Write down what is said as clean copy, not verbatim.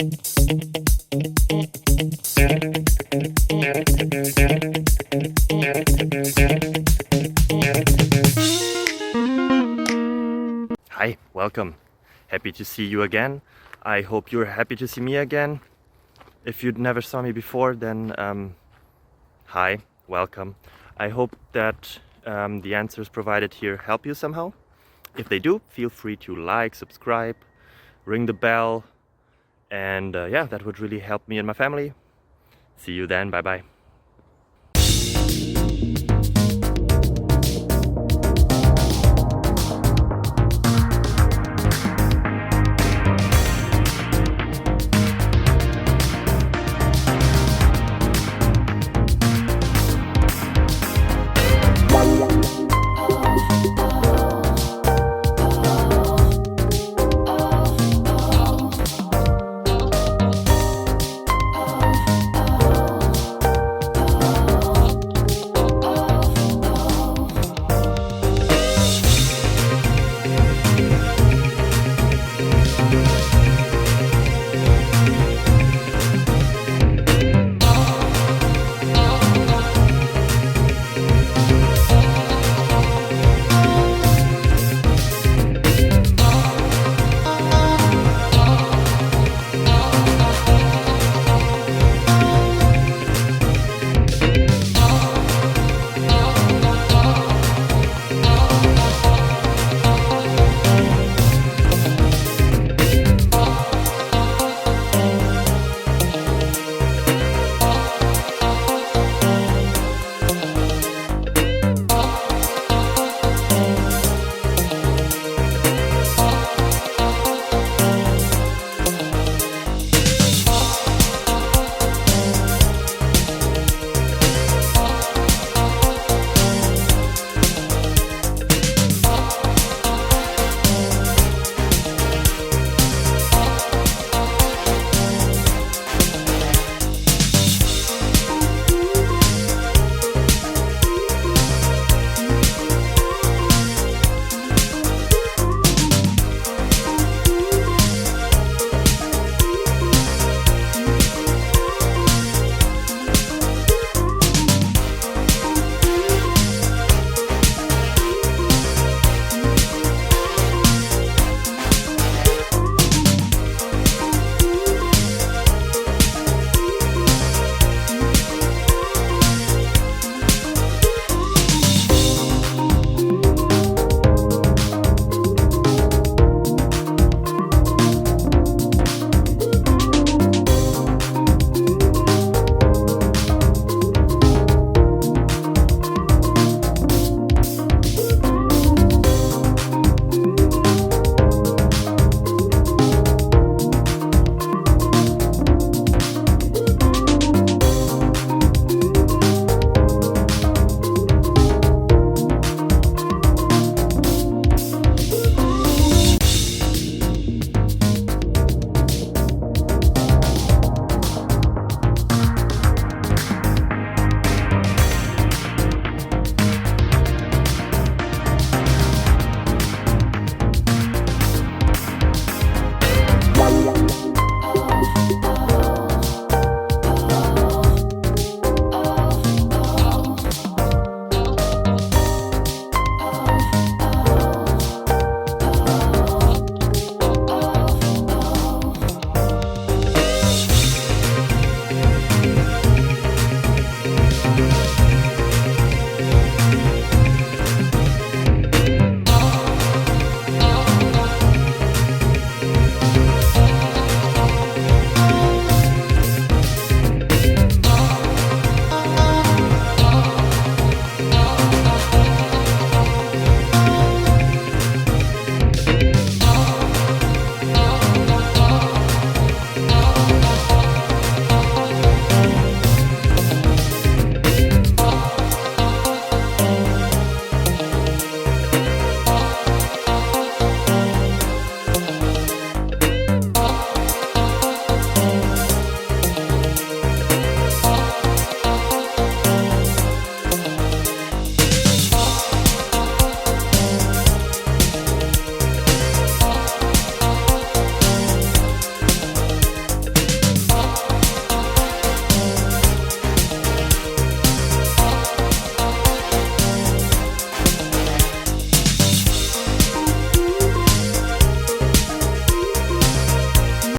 Hi, welcome. Happy to see you again. I hope you're happy to see me again. If you never saw me before, then hi, welcome. I hope that the answers provided here help you somehow. If they do, feel free to like, subscribe, ring the bell, and yeah, that would really help me and my family. See you then, bye bye.